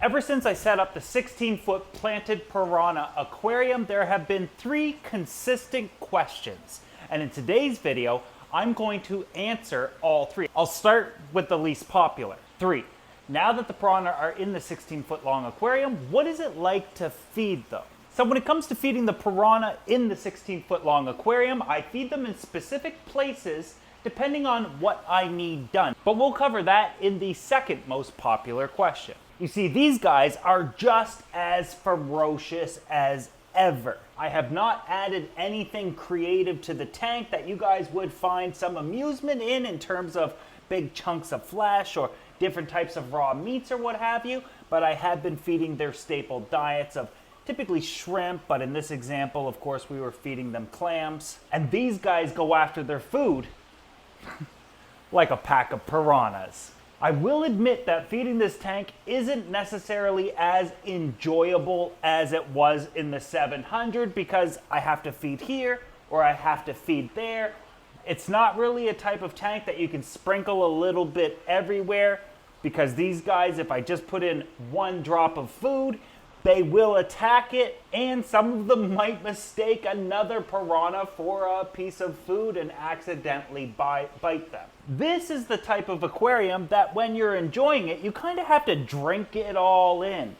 Ever since I set up the 16-foot planted piranha aquarium, there have been 3 consistent questions. And in today's video, I'm going to answer all 3. I'll start with the least popular. 3. Now that the piranha are in the 16-foot long aquarium, what is it like to feed them? So when it comes to feeding the piranha in the 16-foot long aquarium, I feed them in specific places depending on what I need done. But we'll cover that in the second most popular question. You see, these guys are just as ferocious as ever. I have not added anything creative to the tank that you guys would find some amusement in terms of big chunks of flesh or different types of raw meats or what have you, but I have been feeding their staple diets of typically shrimp, but in this example, of course, we were feeding them clams. And these guys go after their food like a pack of piranhas. I will admit that feeding this tank isn't necessarily as enjoyable as it was in the 700 because I have to feed here or I have to feed there. It's not really a type of tank that you can sprinkle a little bit everywhere because these guys, if I just put in 1 drop of food, they will attack it, and some of them might mistake another piranha for a piece of food and accidentally bite them. This is the type of aquarium that when you're enjoying it, you kind of have to drink it all in,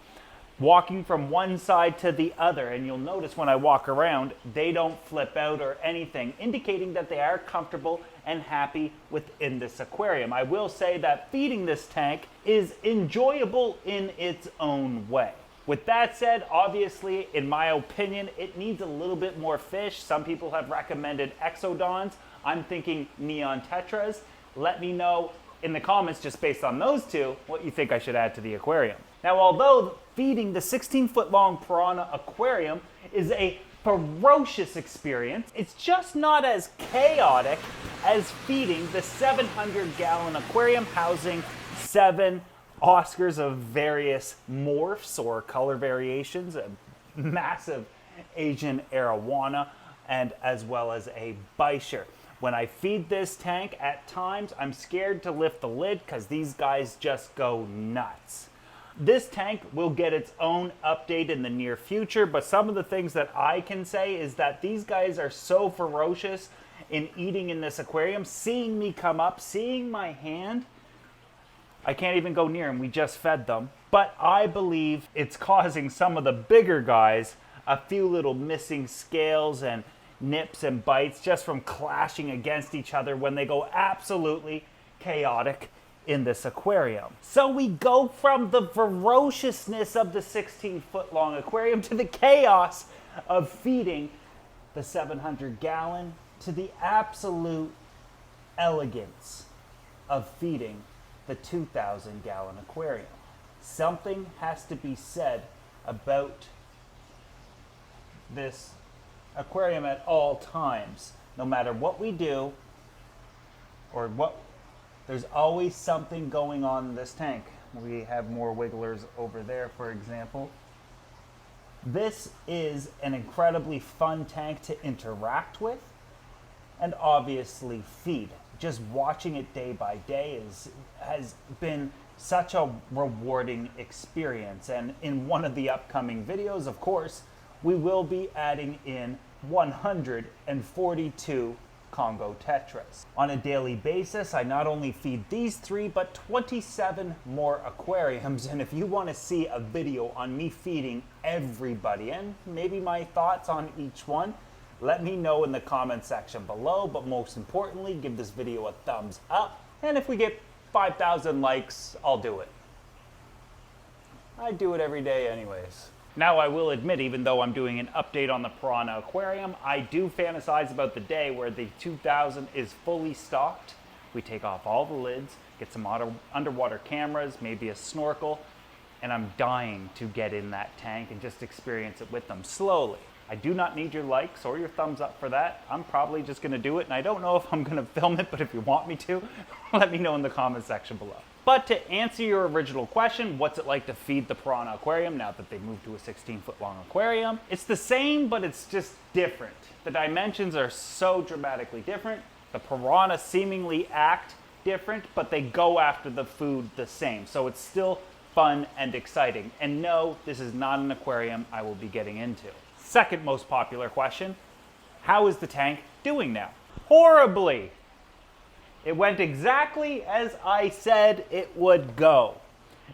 walking from one side to the other. And you'll notice when I walk around, they don't flip out or anything, indicating that they are comfortable and happy within this aquarium. I will say that feeding this tank is enjoyable in its own way. With that said, obviously, in my opinion, it needs a little bit more fish. Some people have recommended exodons. I'm thinking neon tetras. Let me know in the comments, just based on those 2, what you think I should add to the aquarium. Now, although feeding the 16-foot long piranha aquarium is a ferocious experience, it's just not as chaotic as feeding the 700-gallon aquarium housing 7 Oscars of various morphs or color variations, a massive Asian arowana, and as well as a Bisher. When I feed this tank, at times I'm scared to lift the lid because these guys just go nuts. This tank will get its own update in the near future, but some of the things that I can say is that these guys are so ferocious in eating in this aquarium. Seeing me come up, seeing my hand, I can't even go near them. We just fed them. But I believe it's causing some of the bigger guys a few little missing scales and nips and bites just from clashing against each other when they go absolutely chaotic in this aquarium. So we go from the ferociousness of the 16-foot long aquarium to the chaos of feeding the 700-gallon to the absolute elegance of feeding the 2,000-gallon aquarium. Something has to be said about this aquarium at all times. No matter what we do or what, there's always something going on in this tank. We have more wigglers over there, for example. This is an incredibly fun tank to interact with and obviously feed. Just watching it day by day has been such a rewarding experience. And in one of the upcoming videos, of course, we will be adding in 142 Congo tetras. On a daily basis, I not only feed these 3, but 27 more aquariums. And if you want to see a video on me feeding everybody and maybe my thoughts on each one, let me know in the comment section below, but most importantly, give this video a thumbs up. And if we get 5,000 likes, I'll do it. I do it every day anyways. Now, I will admit, even though I'm doing an update on the piranha aquarium, I do fantasize about the day where the 2000 is fully stocked. We take off all the lids, get some underwater cameras, maybe a snorkel, and I'm dying to get in that tank and just experience it with them slowly. I do not need your likes or your thumbs up for that. I'm probably just going to do it, and I don't know if I'm going to film it, but if you want me to, let me know in the comment section below. But to answer your original question, what's it like to feed the piranha aquarium now that they moved to a 16-foot long aquarium? It's the same, but it's just different. The dimensions are so dramatically different. The piranha seemingly act different, but they go after the food the same. So it's still fun and exciting. And no, this is not an aquarium I will be getting into. Second most popular question, how is the tank doing now? Horribly. It went exactly as I said it would go.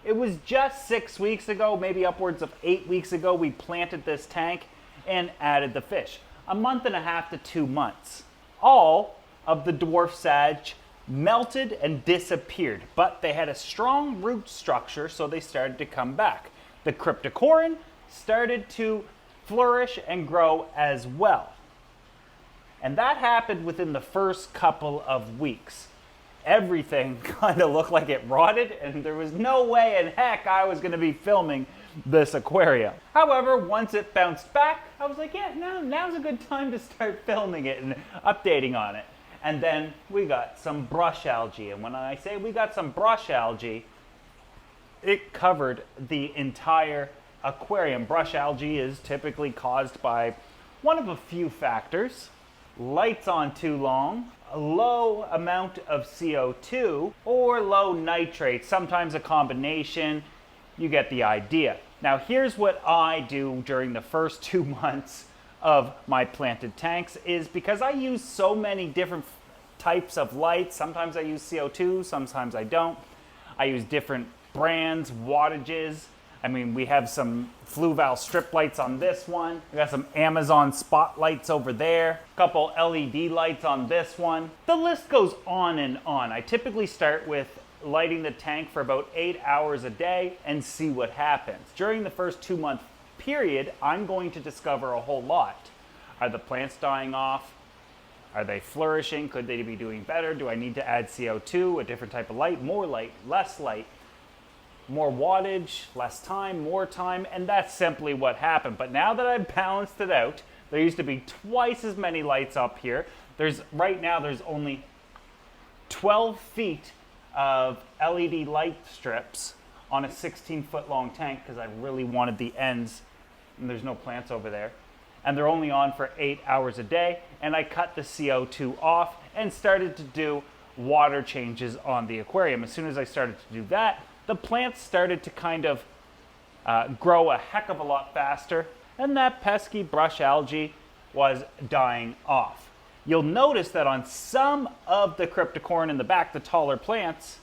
It was just 6 weeks ago, maybe upwards of 8 weeks ago, we planted this tank and added the fish. A month and a half to 2 months. All of the dwarf sage melted and disappeared, but they had a strong root structure, so they started to come back. The cryptocorin started to flourish and grow as well. And that happened within the first couple of weeks. Everything kind of looked like it rotted, and there was no way in heck I was going to be filming this aquarium. However, once it bounced back, I was like, yeah, now's a good time to start filming it and updating on it. And then we got some brush algae. And when I say we got some brush algae, it covered the entire aquarium. Brush algae is typically caused by one of a few factors: lights on too long, a low amount of CO2, or low nitrates, sometimes a combination. You get the idea. Now here's what I do during the first 2 months of my planted tanks, is because I use so many different types of lights. Sometimes I use CO2, sometimes I don't. I use different brands, wattages. I mean, we have some Fluval strip lights on this one. We got some Amazon spotlights over there. A couple LED lights on this one. The list goes on and on. I typically start with lighting the tank for about 8 hours a day and see what happens. During the first 2 month period, I'm going to discover a whole lot. Are the plants dying off? Are they flourishing? Could they be doing better? Do I need to add CO2, a different type of light, more light, less light? More wattage, less time, more time, and that's simply what happened. But now that I've balanced it out, there used to be twice as many lights up here. Right now there's only 12 feet of LED light strips on a 16-foot long tank, because I really wanted the ends, and there's no plants over there. And they're only on for 8 hours a day, and I cut the CO2 off and started to do water changes on the aquarium. As soon as I started to do that, the plants started to kind of grow a heck of a lot faster, and that pesky brush algae was dying off. You'll notice that on some of the cryptocorin in the back, the taller plants,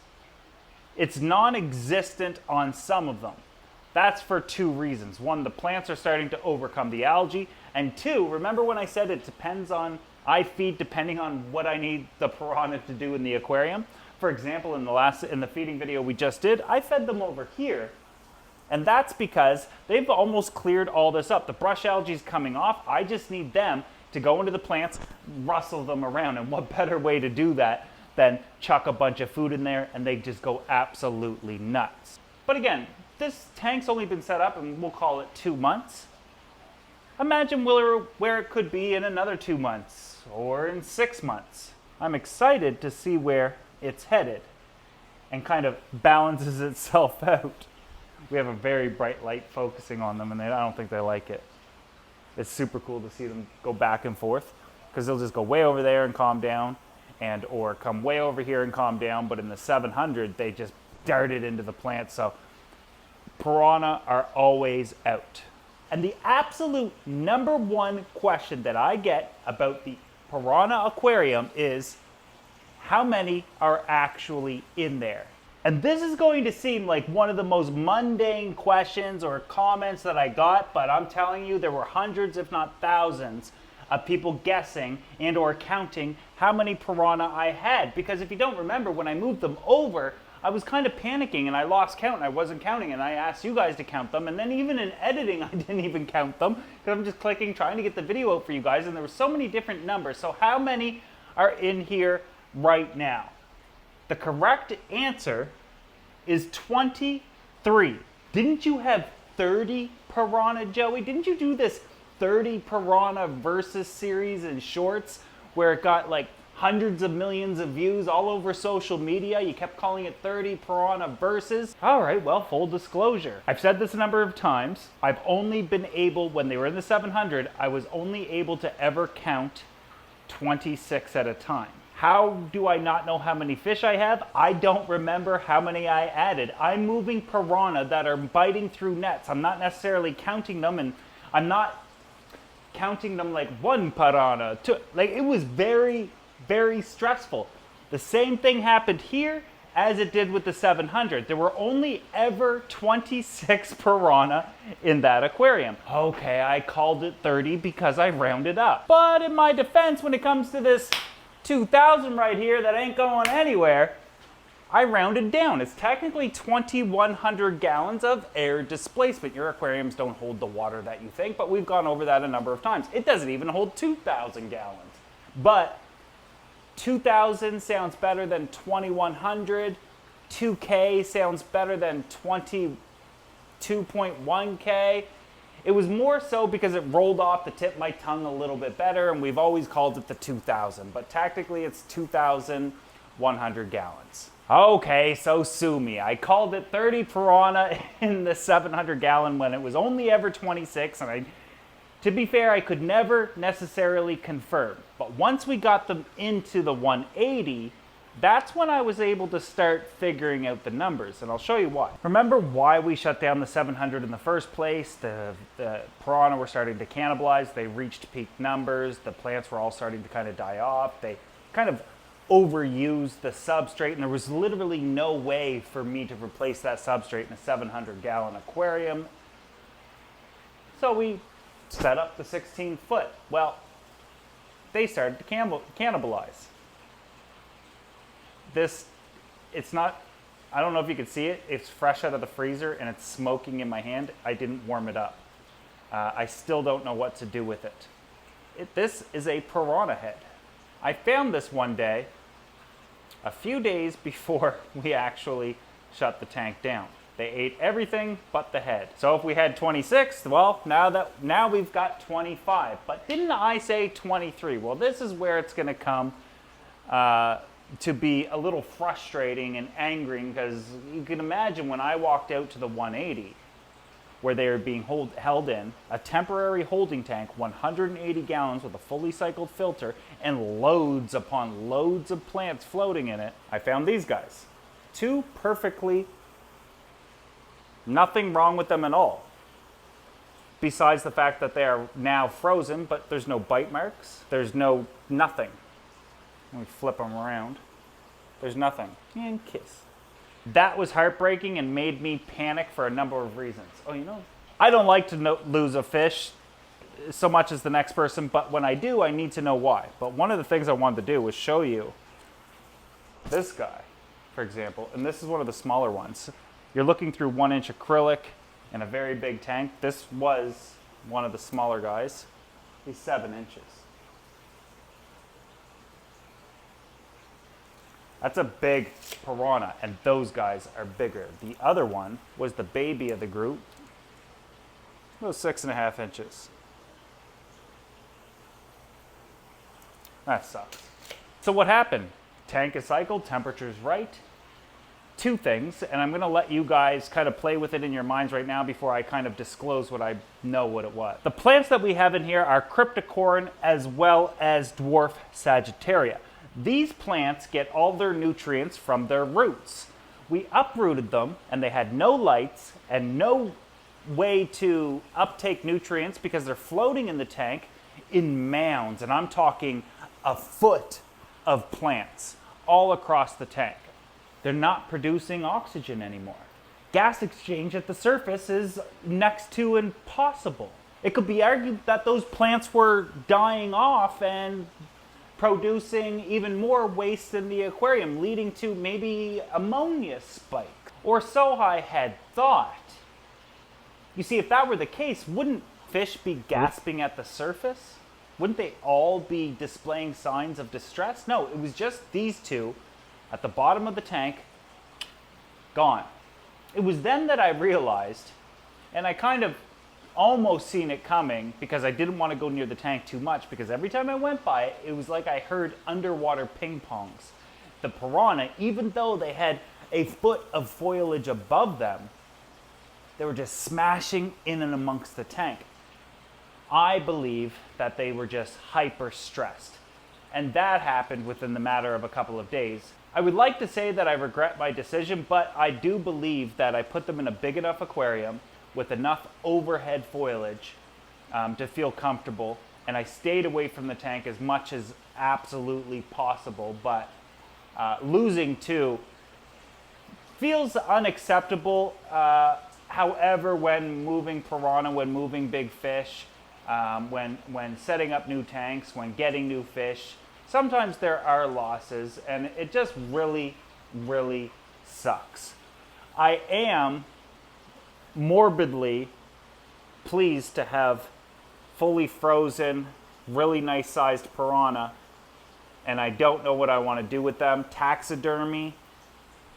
it's non-existent on some of them. That's for 2 reasons. 1, the plants are starting to overcome the algae, and 2, remember when I said it depends on, I feed depending on what I need the piranha to do in the aquarium? For example, in the feeding video we just did, I fed them over here. And that's because they've almost cleared all this up. The brush algae is coming off. I just need them to go into the plants, rustle them around. And what better way to do that than chuck a bunch of food in there and they just go absolutely nuts. But again, this tank's only been set up, and we'll call it 2 months. Imagine where it could be in another 2 months or in 6 months. I'm excited to see where it's headed and kind of balances itself out. We have a very bright light focusing on them, and I don't think they like it. It's super cool to see them go back and forth, because they'll just go way over there and calm down, or come way over here and calm down. But in the 700, they just darted into the plant. So piranha are always out. And the absolute #1 question that I get about the Piranha Aquarium is, how many are actually in there? And this is going to seem like one of the most mundane questions or comments that I got, but I'm telling you, there were hundreds, if not thousands, of people guessing and or counting how many piranha I had. Because if you don't remember, when I moved them over, I was kind of panicking and I lost count and I wasn't counting, and I asked you guys to count them, and then even in editing I didn't even count them, because I'm just clicking, trying to get the video out for you guys, and there were so many different numbers. So how many are in here right now? The correct answer is 23. Didn't you have 30 piranha, Joey? Didn't you do this 30 piranha versus series in shorts where it got like hundreds of millions of views all over social media? You kept calling it 30 piranha versus. All right, well, full disclosure. I've said this a number of times. I've only been able, when they were in the 700, I was only able to ever count 26 at a time. How do I not know how many fish I have? I don't remember how many I added. I'm moving piranha that are biting through nets. I'm not necessarily counting them, and I'm not counting them like one piranha, two. Like, it was very, very stressful. The same thing happened here as it did with the 700. There were only ever 26 piranha in that aquarium. Okay, I called it 30 because I rounded up. But in my defense, when it comes to this 2,000 right here that ain't going anywhere, I rounded down. It's technically 2,100 gallons of air displacement. Your aquariums don't hold the water that you think, but we've gone over that a number of times. It doesn't even hold 2,000 gallons. But 2,000 sounds better than 2,100. 2K sounds better than 22.1K. It was more so because it rolled off the tip of my tongue a little bit better, and we've always called it the 2,000, but technically it's 2,100 gallons. Okay, so sue me. I called it 30 piranha in the 700 gallon when it was only ever 26, and to be fair, I could never necessarily confirm. But once we got them into the 180, that's when I was able to start figuring out the numbers, and I'll show you why. Remember why we shut down the 700 in the first place? The piranha were starting to cannibalize. They reached peak numbers. The plants were all starting to kind of die off. They kind of overused the substrate, and there was literally no way for me to replace that substrate in a 700 gallon aquarium. So we set up the 16 foot. Well, they started to cannibalize. It's not, I don't know if you can see it, it's fresh out of the freezer and it's smoking in my hand. I didn't warm it up. I still don't know what to do with it. This is a piranha head. I found this one day, a few days before we actually shut the tank down. They ate everything but the head. So if we had 26, well, now we've got 25. But didn't I say 23? Well, this is where it's gonna come to be a little frustrating and angering, because you can imagine when I walked out to the 180, where they were being held in, a temporary holding tank, 180 gallons with a fully cycled filter, and loads upon loads of plants floating in it, I found these guys. Two perfectly, nothing wrong with them at all. Besides the fact that they are now frozen, but there's no bite marks, there's no nothing. Let me flip them around. There's nothing. And kiss. That was heartbreaking and made me panic for a number of reasons. Oh, you know, I don't like to lose a fish so much as the next person, but when I do, I need to know why. But one of the things I wanted to do was show you this guy, for example, and this is one of the smaller ones. You're looking through 1-inch acrylic in a very big tank. This was one of the smaller guys. He's 7 inches. That's a big piranha, and those guys are bigger. The other one was the baby of the group. It was 6.5 inches. That sucks. So what happened? Tank is cycled, temperature's right. Two things, and I'm gonna let you guys kind of play with it in your minds right now before I kind of disclose what I know what it was. The plants that we have in here are cryptocorin as well as dwarf sagittaria. These plants get all their nutrients from their roots. We uprooted them and they had no lights and no way to uptake nutrients because they're floating in the tank in mounds, and I'm talking a foot of plants all across the tank. They're not producing oxygen anymore. Gas exchange at the surface is next to impossible. It could be argued that those plants were dying off and producing even more waste in the aquarium, leading to maybe ammonia spike. Or so I had thought. You see, if that were the case, wouldn't fish be gasping at the surface? Wouldn't they all be displaying signs of distress? No, it was just these two at the bottom of the tank, gone. It was then that I realized, and I kind of almost seen it coming because I didn't want to go near the tank too much, because every time I went by it, it was like I heard underwater ping pongs. The piranha, even though they had a foot of foliage above them, they were just smashing in and amongst the tank. I believe that they were just hyper stressed. and that happened within the matter of a couple of days. I would like to say that I regret my decision, but I do believe that I put them in a big enough aquarium with enough overhead foliage to feel comfortable, and I stayed away from the tank as much as absolutely possible, but losing two feels unacceptable. However, when moving piranha, when moving big fish, when setting up new tanks, when getting new fish, sometimes there are losses, and it just really, really sucks. I am morbidly pleased to have fully frozen, really nice sized piranha, and I don't know what I want to do with them. Taxidermy,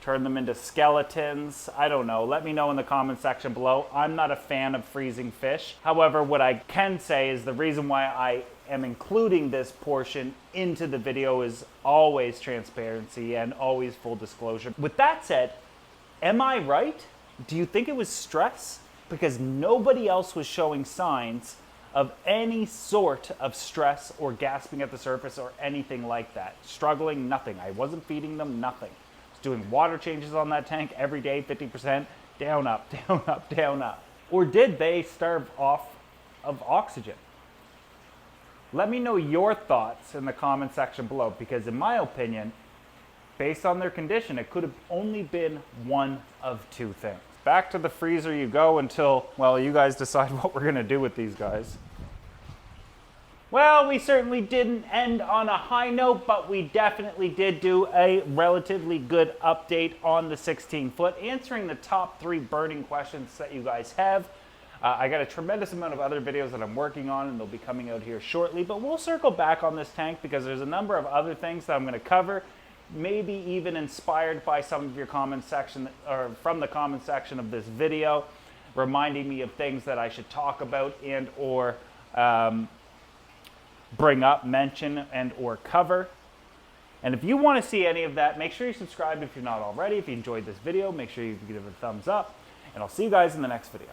turn them into skeletons, I don't know. Let me know in the comment section below. I'm not a fan of freezing fish. However, what I can say is the reason why I am including this portion into the video is always transparency and always full disclosure. With that said, am I right? Do you think it was stress? Because nobody else was showing signs of any sort of stress or gasping at the surface or anything like that. Struggling, nothing. I wasn't feeding them, nothing. Doing water changes on that tank every day, 50%, down, up, down, up, down, up. Or did they starve off of oxygen? Let me know your thoughts in the comment section below, because in my opinion, based on their condition, it could have only been one of two things. Back to the freezer you go until, well, you guys decide what we're gonna do with these guys. Well, we certainly didn't end on a high note, but we definitely did do a relatively good update on the 16-foot, answering the top 3 burning questions that you guys have. I got a tremendous amount of other videos that I'm working on, and they'll be coming out here shortly, but we'll circle back on this tank because there's a number of other things that I'm going to cover, maybe even inspired by some of your comment section, or from the comment section of this video, reminding me of things that I should talk about and or bring up, mention, and or cover. And if you want to see any of that, make sure you subscribe if you're not already. If you enjoyed this video, make sure you give it a thumbs up, and I'll see you guys in the next video.